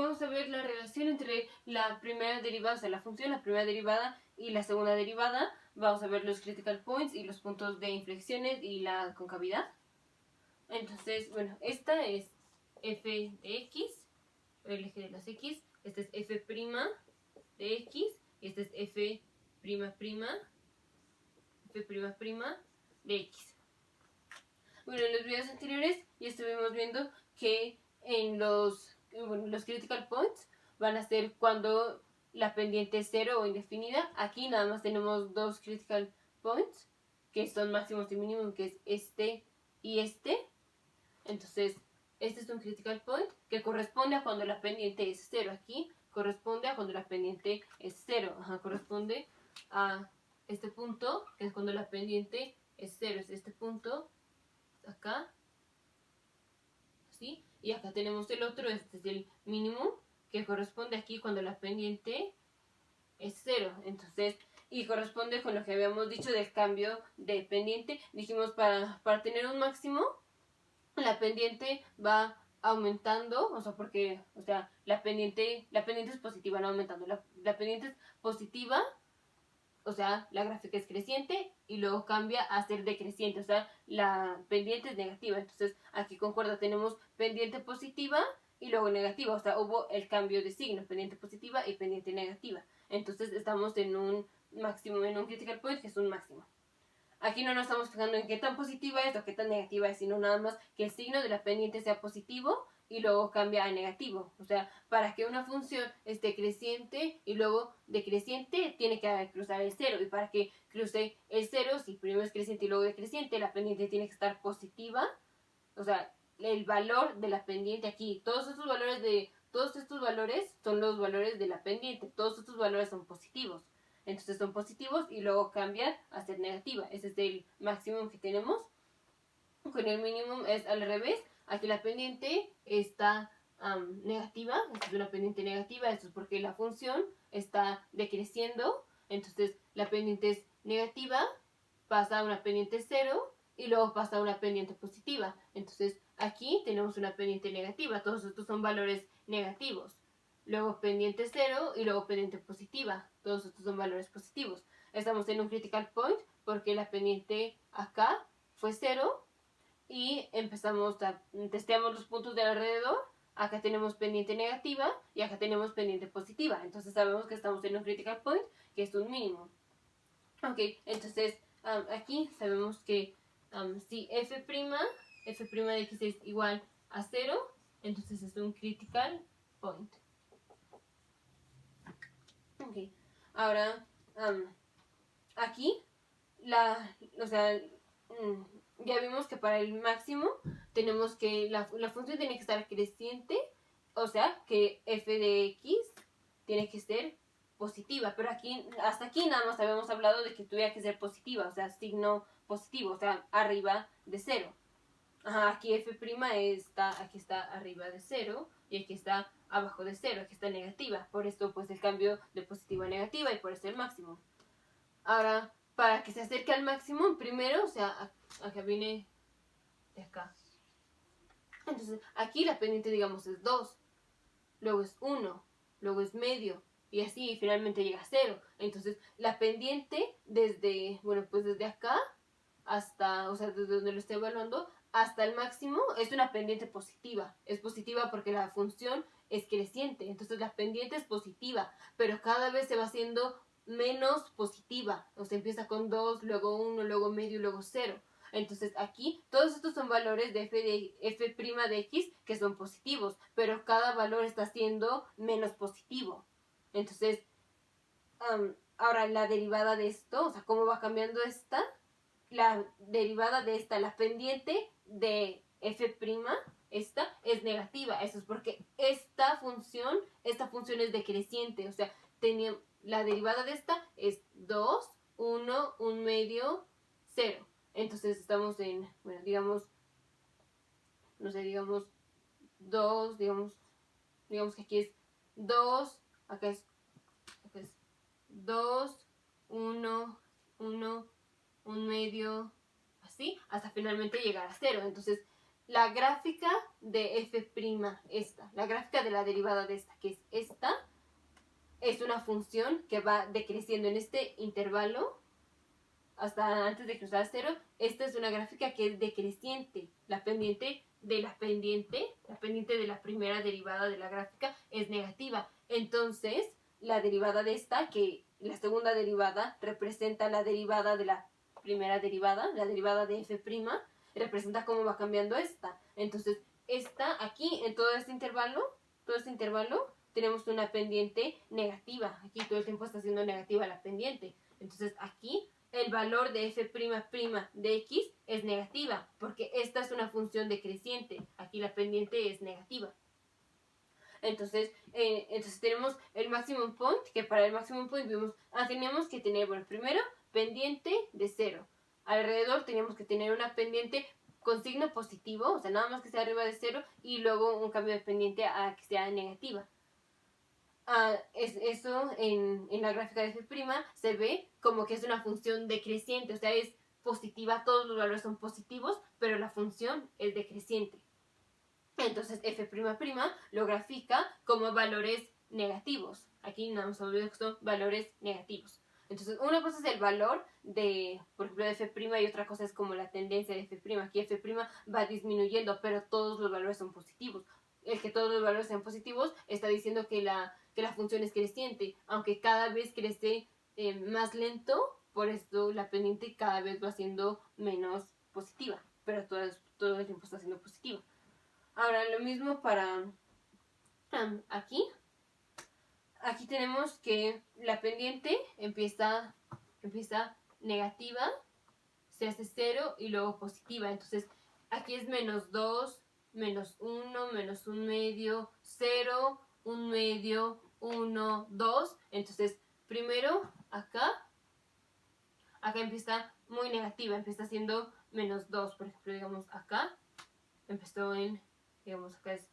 vamos a ver la relación entre la primera derivada, o sea, la función, la primera derivada y la segunda derivada. Vamos a ver los critical points y los puntos de inflexiones y la concavidad. Entonces, bueno, esta es f de x, el eje de las x. Este es f' de x y este es f'' de x. Bueno, en los videos anteriores ya estuvimos viendo que en los critical points van a ser cuando la pendiente es cero o indefinida. Aquí nada más tenemos dos critical points, que son máximos y mínimos, que es este y este. Entonces, este es un critical point que corresponde a cuando la pendiente es cero. Aquí corresponde a cuando la pendiente es cero. Corresponde a este punto, que es cuando la pendiente es cero. Es este punto, acá, así. Y acá tenemos el otro, este es el mínimo, que corresponde aquí cuando la pendiente es cero. Entonces, y corresponde con lo que habíamos dicho del cambio de pendiente. Dijimos para tener un máximo, la pendiente va aumentando, o sea, porque, o sea, la pendiente es positiva, no aumentando. La pendiente es positiva, o sea, la gráfica es creciente y luego cambia a ser decreciente, o sea, la pendiente es negativa. Entonces, aquí concuerda, tenemos pendiente positiva y luego negativa, o sea, hubo el cambio de signo, pendiente positiva y pendiente negativa. Entonces, estamos en un máximo, en un critical point, que es un máximo. Aquí no nos estamos fijando en qué tan positiva es o qué tan negativa es, sino nada más que el signo de la pendiente sea positivo y luego cambia a negativo. O sea, para que una función esté creciente y luego decreciente, tiene que cruzar el cero. Y para que cruce el cero, si primero es creciente y luego decreciente, la pendiente tiene que estar positiva. O sea, el valor de la pendiente aquí, todos estos valores son los valores de la pendiente. Todos estos valores son positivos. Entonces son positivos y luego cambian a ser negativa. Ese es el máximo que tenemos. Con el mínimo es al revés. Aquí la pendiente está negativa. Esta es una pendiente negativa. Esto es porque la función está decreciendo. Entonces la pendiente es negativa, pasa a una pendiente cero y luego pasa a una pendiente positiva. Entonces aquí tenemos una pendiente negativa. Todos estos son valores negativos. Luego pendiente cero y luego pendiente positiva. Todos estos son valores positivos. Estamos en un critical point porque la pendiente acá fue cero y testeamos los puntos de alrededor. Acá tenemos pendiente negativa y acá tenemos pendiente positiva. Entonces sabemos que estamos en un critical point, que es un mínimo. Ok, entonces aquí sabemos que si f' de x es igual a 0, entonces es un critical point. Ok, ahora aquí ya vimos que para el máximo tenemos que la función tiene que estar creciente, o sea que f de x tiene que ser positiva, pero hasta aquí nada más habíamos hablado de que tuviera que ser positiva, o sea, signo positivo, o sea, arriba de 0. Aquí f' aquí está arriba de 0 y aquí está abajo de 0, aquí está negativa. Por esto pues el cambio de positiva a negativa y por eso el máximo. Ahora, para que se acerque al máximo, primero, o sea, acá viene de acá. Entonces, aquí la pendiente, digamos, es 2, luego es 1, luego es medio, y así finalmente llega a 0. Entonces, la pendiente desde acá hasta, o sea, desde donde lo estoy evaluando, hasta el máximo es una pendiente positiva. Es positiva porque la función es creciente. Entonces la pendiente es positiva, pero cada vez se va haciendo menos positiva. O sea, empieza con 2, luego 1, luego medio, luego 0. Entonces aquí todos estos son valores de f' de x que son positivos, pero cada valor está siendo menos positivo. Entonces, ahora la derivada de esto, o sea, cómo va cambiando esta, la derivada de esta, la pendiente de f', esta es negativa. Eso es porque esta función es decreciente. O sea, la derivada de esta es 2, 1, 1 medio, 0. Entonces estamos en, bueno, digamos, no sé, digamos 2, digamos que aquí es 2, acá es 2, 1, 1, 1 medio, así, hasta finalmente llegar a 0. Entonces, la gráfica de f', esta, la gráfica de la derivada de esta, que es esta, es una función que va decreciendo en este intervalo hasta antes de cruzar 0. Esta es una gráfica que es decreciente. La pendiente de la primera derivada de la gráfica es negativa. Entonces, la derivada de esta, que la segunda derivada representa la derivada de la primera derivada, la derivada de f', representa cómo va cambiando esta. Entonces, esta aquí, en todo este intervalo, tenemos una pendiente negativa. Aquí todo el tiempo está siendo negativa la pendiente. Entonces, aquí el valor de f'' de x es negativa, porque esta es una función decreciente. Aquí la pendiente es negativa. Entonces tenemos el maximum point, que para el maximum point tenemos que tener, bueno, primero, pendiente de 0. Alrededor tenemos que tener una pendiente con signo positivo, o sea, nada más que sea arriba de 0, y luego un cambio de pendiente a que sea negativa. Eso en la gráfica de f' se ve como que es una función decreciente, o sea, es positiva, todos los valores son positivos, pero la función es decreciente. Entonces f'' lo grafica como valores negativos. Aquí no hemos olvidado que son valores negativos. Entonces, una cosa es el valor de, por ejemplo, de f' y otra cosa es como la tendencia de f'. Aquí f' va disminuyendo, pero todos los valores son positivos. El que todos los valores sean positivos está diciendo que la función es creciente, aunque cada vez crece más lento, por eso la pendiente cada vez va siendo menos positiva, pero todo el tiempo está siendo positiva. Ahora, lo mismo para aquí. Aquí tenemos que la pendiente empieza negativa, se hace 0 y luego positiva. Entonces, aquí es menos 2, menos 1, menos 1 medio, 0, 1 medio, 1, 2. Entonces, primero acá empieza muy negativa, empieza siendo menos 2. Por ejemplo, digamos acá, empezó en, digamos acá es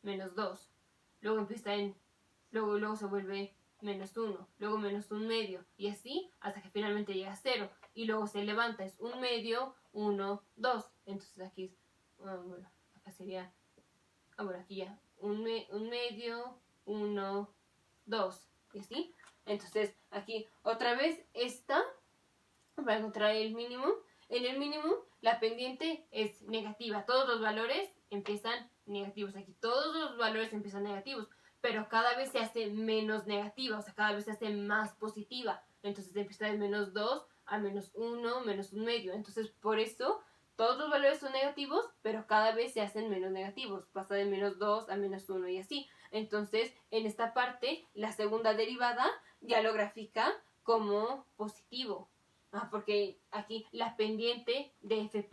menos 2. Luego empieza en, luego se vuelve menos 1, luego menos 1 medio, y así hasta que finalmente llega a 0. Y luego se levanta, es 1 medio, 1, 2. Entonces aquí es, bueno, acá sería, bueno, aquí ya, 1 medio, 1, 2, y así. Entonces aquí otra vez esta, para encontrar el mínimo. En el mínimo la pendiente es negativa, todos los valores empiezan negativos. Aquí todos los valores empiezan negativos, pero cada vez se hace menos negativa, o sea, cada vez se hace más positiva. Entonces empieza de menos 2 a menos 1, menos 1 medio. Entonces, por eso todos los valores son negativos, pero cada vez se hacen menos negativos. Pasa de menos 2 a menos 1 y así. Entonces, en esta parte, la segunda derivada ya lo grafica como positivo. Porque aquí la pendiente de f'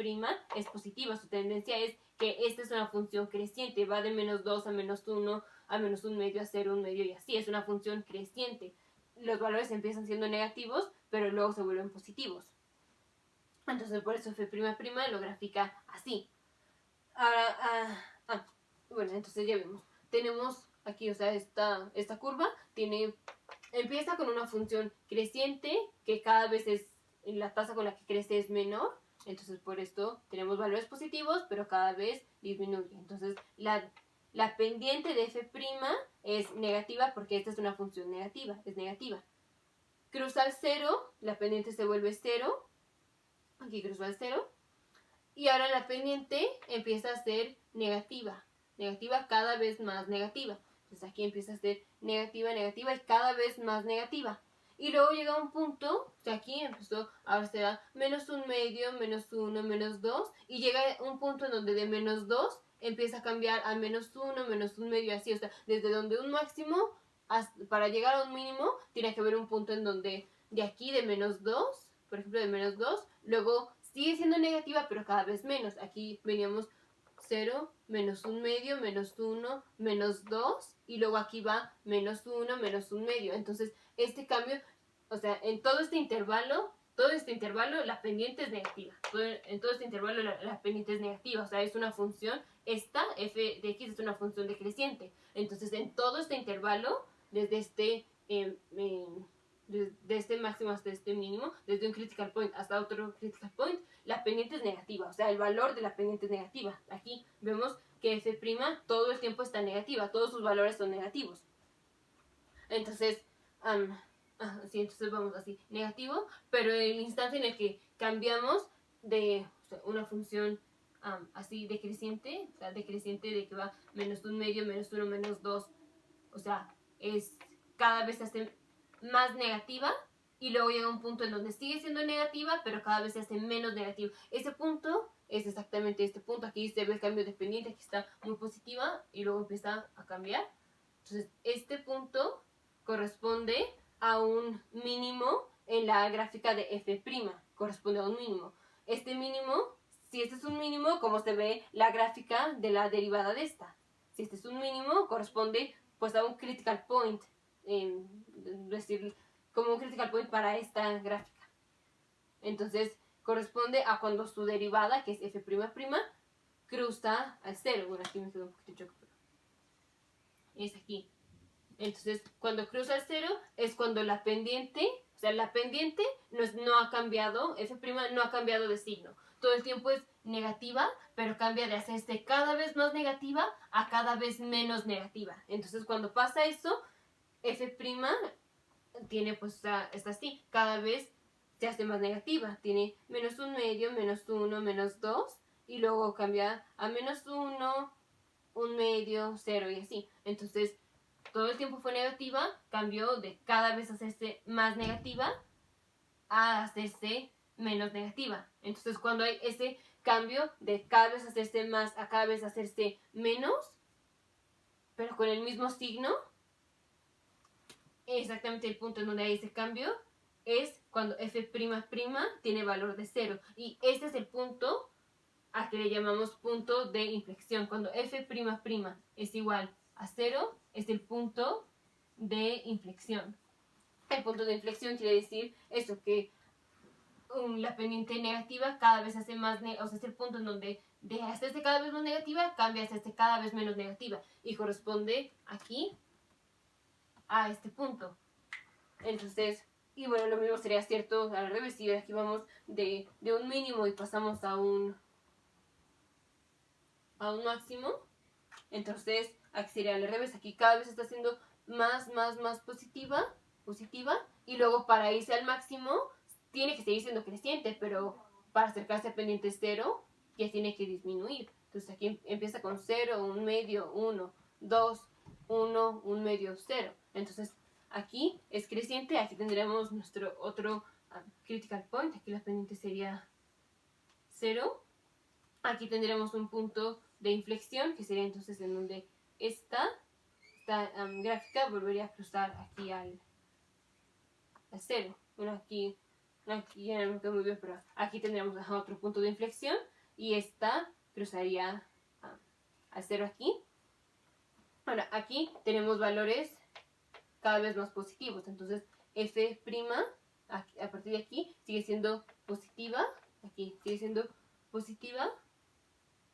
es positiva. Su tendencia es que esta es una función creciente. Va de menos 2 a menos 1, a menos 1 medio, a 0, 1 medio y así. Es una función creciente. Los valores empiezan siendo negativos, pero luego se vuelven positivos. Entonces, por eso f' lo grafica así. Ahora, bueno, entonces ya vemos. Tenemos aquí, o sea, esta curva empieza con una función creciente que cada vez la tasa con la que crece es menor. Entonces, por esto tenemos valores positivos, pero cada vez disminuye. Entonces, la pendiente de f' es negativa porque esta es una función negativa, es negativa. Cruza el 0, la pendiente se vuelve 0. Aquí cruzó al 0. Y ahora la pendiente empieza a ser negativa, cada vez más negativa. Entonces aquí empieza a ser negativa y cada vez más negativa. Y luego llega un punto, o sea, aquí empezó, ahora será menos 1 medio, menos 1, menos 2. Y llega un punto en donde de menos 2 empieza a cambiar a menos 1, menos 1 medio, así. O sea, desde donde un máximo, para llegar a un mínimo, tiene que haber un punto en donde de aquí de menos 2, por ejemplo, de menos 2, luego sigue siendo negativa, pero cada vez menos. Aquí veníamos 0, menos 1 medio, menos 1, menos 2, y luego aquí va menos 1, menos 1 medio. Entonces, este cambio, o sea, en todo este intervalo la pendiente es negativa. En todo este intervalo la pendiente es negativa, o sea, es una función, esta f de x es una función decreciente. Entonces, en todo este intervalo, desde de este máximo hasta este mínimo, desde un critical point hasta otro critical point, la pendiente es negativa, o sea, el valor de la pendiente es negativa. Aquí vemos que f' todo el tiempo está negativa, todos sus valores son negativos. Entonces, sí, entonces vamos así, negativo, pero el instante en el que cambiamos de una función así decreciente, o sea, decreciente de que va menos un medio, menos uno, menos dos, o sea, es cada vez se hace más negativa y luego llega un punto en donde sigue siendo negativa, pero cada vez se hace menos negativa. Ese punto es exactamente este punto. Aquí se ve el cambio de pendiente, aquí está muy positiva y luego empieza a cambiar. Entonces, este punto corresponde a un mínimo en la gráfica de f', corresponde a un mínimo. Este mínimo, si este es un mínimo, como se ve la gráfica de la derivada de esta. Si este es un mínimo, corresponde pues a un critical point, es decir, como un critical point para esta gráfica. Entonces, corresponde a cuando su derivada, que es f'', cruza al cero. Bueno, aquí me quedó un poquito choco, pero es aquí. Entonces, cuando cruza el cero es cuando la pendiente, o sea, la pendiente no ha cambiado, f' no ha cambiado de signo. Todo el tiempo es negativa, pero cambia de hacerse cada vez más negativa a cada vez menos negativa. Entonces, cuando pasa eso, f' tiene, pues, está así, cada vez se hace más negativa. Tiene menos un medio, menos uno, menos dos, y luego cambia a menos uno, un medio, cero y así. Entonces, todo el tiempo fue negativa, cambió de cada vez hacerse más negativa a hacerse menos negativa. Entonces, cuando hay ese cambio de cada vez hacerse más a cada vez hacerse menos, pero con el mismo signo, exactamente el punto en donde hay ese cambio es cuando f'' tiene valor de cero. Y este es el punto a que le llamamos punto de inflexión. Cuando f'' es igual a cero, es el punto de inflexión. El punto de inflexión quiere decir eso, que la pendiente negativa cada vez hace más, o sea, es el punto en donde de hacerse cada vez más negativa cambia a hacerse cada vez menos negativa y corresponde aquí a este punto. Entonces, y bueno, lo mismo sería cierto al revés. Si aquí vamos de un mínimo y pasamos a un máximo, entonces aquí sería al revés. Aquí cada vez está siendo más positiva, y luego para irse al máximo tiene que seguir siendo creciente, pero para acercarse a pendiente cero ya tiene que disminuir. Entonces aquí empieza con 0, un medio, 1, 2, 1, un medio, 0. Entonces aquí es creciente, aquí tendremos nuestro otro critical point, aquí la pendiente sería 0. Aquí tendremos un punto de inflexión, que sería entonces en donde esta gráfica volvería a cruzar aquí al 0. Bueno, aquí ya no me quedó muy bien, pero aquí tendríamos otro punto de inflexión y esta cruzaría al 0 aquí. Ahora, aquí tenemos valores cada vez más positivos. Entonces, f', a partir de aquí, sigue siendo positiva. Aquí sigue siendo positiva,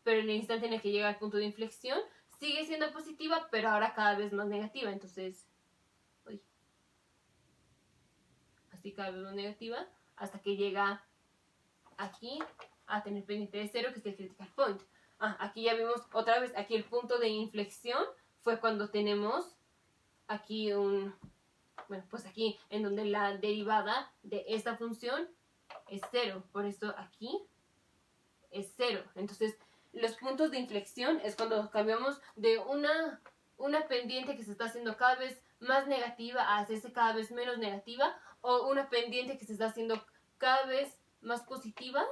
pero en el instante en el que llega al punto de inflexión, sigue siendo positiva, pero ahora cada vez más negativa. Entonces, así cada vez más negativa, hasta que llega aquí a tener pendiente de 0, que es el critical point. Aquí ya vimos otra vez, aquí el punto de inflexión fue cuando tenemos aquí pues aquí en donde la derivada de esta función es 0, por eso aquí es 0. Entonces, los puntos de inflexión es cuando cambiamos de una pendiente que se está haciendo cada vez más negativa a hacerse cada vez menos negativa, o una pendiente que se está haciendo cada vez más positiva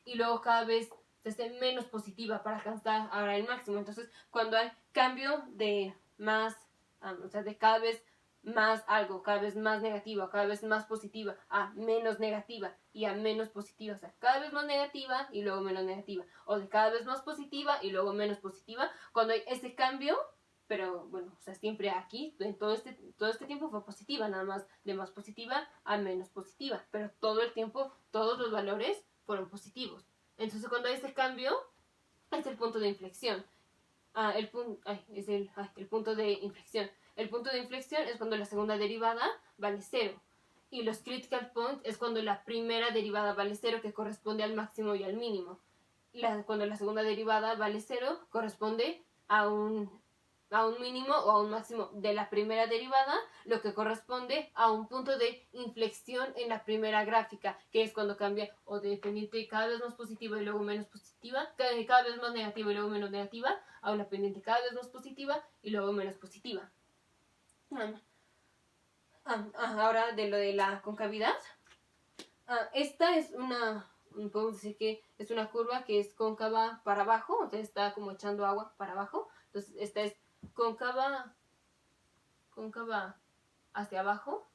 y luego cada vez se hace menos positiva para alcanzar ahora el máximo. Entonces, cuando hay cambio de más, o sea, de cada vez más algo, cada vez más negativa, cada vez más positiva, a menos negativa y a menos positiva, o sea, cada vez más negativa y luego menos negativa, o de cada vez más positiva y luego menos positiva, cuando hay ese cambio, pero bueno, o sea, siempre aquí, en todo este tiempo fue positiva, nada más de más positiva a menos positiva, pero todo el tiempo, todos los valores fueron positivos. Entonces, cuando hay ese cambio, es el punto de inflexión. El punto de inflexión. El punto de inflexión es cuando la segunda derivada vale 0. Y los critical points es cuando la primera derivada vale 0, que corresponde al máximo y al mínimo. Cuando la segunda derivada vale 0, corresponde a un mínimo o a un máximo de la primera derivada, lo que corresponde a un punto de inflexión en la primera gráfica, que es cuando cambia o de pendiente cada vez más positiva y luego menos positiva, cada vez más negativa y luego menos negativa, a una pendiente cada vez más positiva y luego menos positiva. Ahora de lo de la concavidad. Esta es podemos decir que es una curva que es cóncava para abajo, o sea, está como echando agua para abajo. Entonces, esta es cóncava hacia abajo,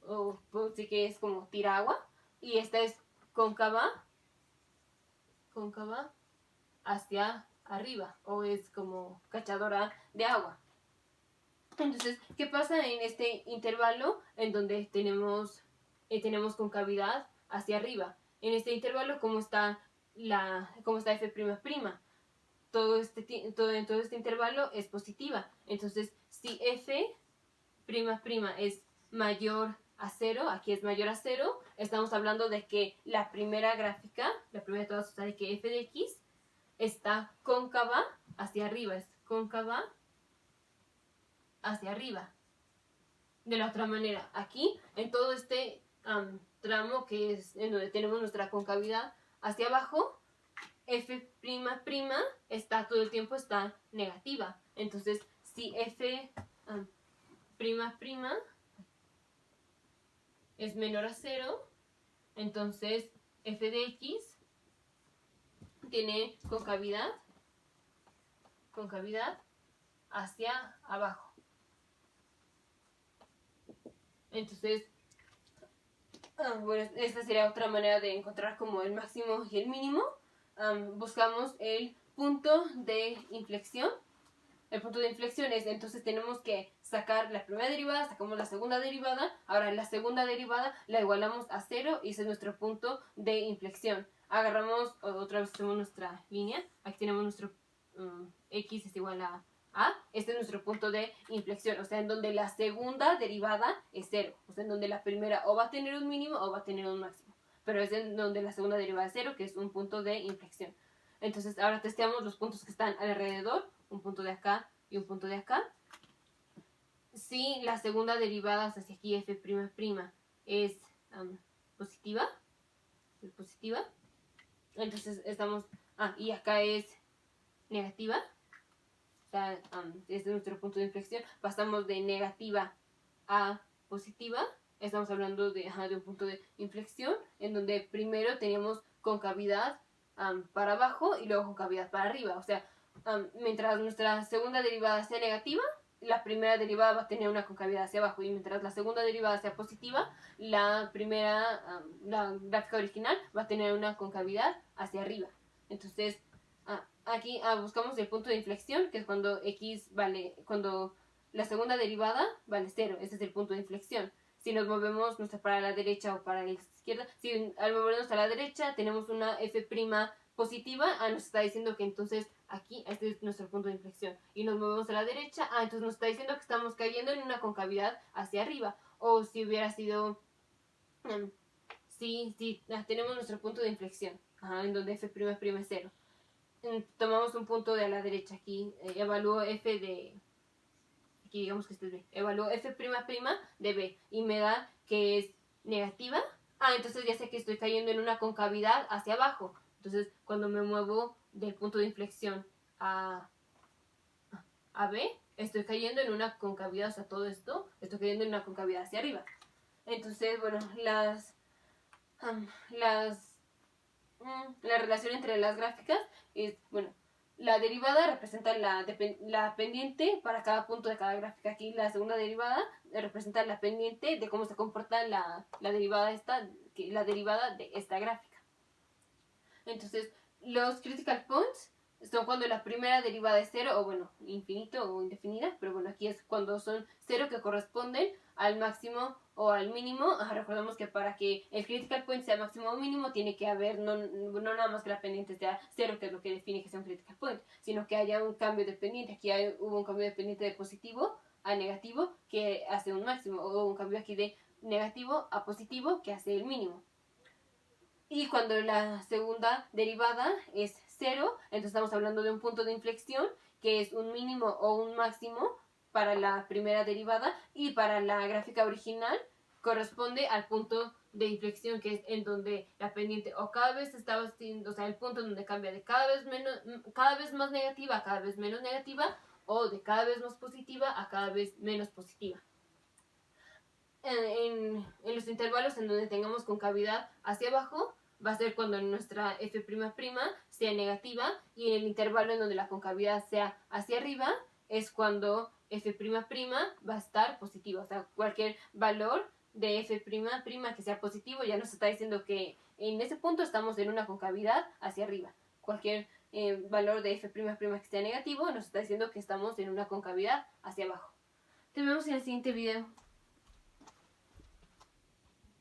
o podemos decir que es como tira agua. Y esta es cóncava hacia arriba, o es como cachadora de agua. Entonces, ¿qué pasa en este intervalo en donde tenemos concavidad hacia arriba? En este intervalo, ¿cómo está f''? Todo este intervalo es positiva. Entonces, si f'' es mayor a 0, aquí es mayor a 0, estamos hablando de que la primera gráfica, la primera de todas, o sea, de que f de x está cóncava hacia arriba, es cóncava hacia arriba. De la otra manera, aquí, en todo este tramo que es en donde tenemos nuestra concavidad hacia abajo, f'' está todo el tiempo está negativa. Entonces, si f'' es menor a 0, entonces f de x tiene concavidad hacia abajo. Entonces, bueno, esta sería otra manera de encontrar como el máximo y el mínimo. Buscamos el punto de inflexión. El punto de inflexión es, entonces tenemos que sacar la primera derivada, sacamos la segunda derivada, ahora la segunda derivada la igualamos a 0 y ese es nuestro punto de inflexión. Agarramos, otra vez hacemos nuestra línea, aquí tenemos nuestro x es igual a este es nuestro punto de inflexión, o sea, en donde la segunda derivada es 0, o sea, en donde la primera o va a tener un mínimo o va a tener un máximo, pero es en donde la segunda derivada es 0, que es un punto de inflexión. Entonces, ahora testeamos los puntos que están alrededor, un punto de acá y un punto de acá. Si la segunda derivada hacia aquí, f'' es positiva, entonces estamos, y acá es negativa, o sea, este es nuestro punto de inflexión, pasamos de negativa a positiva, estamos hablando de un punto de inflexión, en donde primero teníamos concavidad para abajo y luego concavidad para arriba, o sea, mientras nuestra segunda derivada sea negativa, la primera derivada va a tener una concavidad hacia abajo, y mientras la segunda derivada sea positiva, la gráfica original va a tener una concavidad hacia arriba. Entonces, aquí buscamos el punto de inflexión, que es cuando cuando la segunda derivada vale 0, ese es el punto de inflexión. Si nos movemos para la derecha o para la izquierda, si al movernos a la derecha tenemos una f' positiva, nos está diciendo que entonces aquí este es nuestro punto de inflexión, y nos movemos a la derecha, entonces nos está diciendo que estamos cayendo en una concavidad hacia arriba. O si hubiera sido tenemos nuestro punto de inflexión, en donde f' es 0, tomamos un punto de a la derecha, aquí evalúo f de aquí digamos que este es b, evalúo f'' de b y me da que es negativa. Entonces ya sé que estoy cayendo en una concavidad hacia abajo. Entonces, cuando me muevo del punto de inflexión a B, estoy cayendo en una concavidad, o sea, todo esto, estoy cayendo en una concavidad hacia arriba. Entonces, bueno, la relación entre las gráficas es, bueno, la derivada representa la pendiente para cada punto de cada gráfica. Aquí la segunda derivada representa la pendiente de cómo se comporta la derivada de esta gráfica. Entonces, los critical points son cuando la primera derivada es 0, o bueno, infinito o indefinida, pero bueno, aquí es cuando son 0 que corresponden al máximo o al mínimo. Recordemos que para que el critical point sea máximo o mínimo tiene que haber no nada más que la pendiente sea 0, que es lo que define que sea un critical point, sino que haya un cambio de pendiente. Aquí hubo un cambio de pendiente de positivo a negativo que hace un máximo, o un cambio aquí de negativo a positivo que hace el mínimo. Y cuando la segunda derivada es 0, entonces estamos hablando de un punto de inflexión que es un mínimo o un máximo para la primera derivada, y para la gráfica original corresponde al punto de inflexión, que es en donde la pendiente o cada vez está haciendo, o sea, el punto donde cambia de cada vez más negativa a cada vez menos negativa, o de cada vez más positiva a cada vez menos positiva. En los intervalos en donde tengamos concavidad hacia abajo, va a ser cuando nuestra f'' sea negativa, y en el intervalo en donde la concavidad sea hacia arriba es cuando f'' va a estar positiva. O sea, cualquier valor de f'' que sea positivo ya nos está diciendo que en ese punto estamos en una concavidad hacia arriba. Cualquier valor de f'' que sea negativo nos está diciendo que estamos en una concavidad hacia abajo. Te vemos en el siguiente video.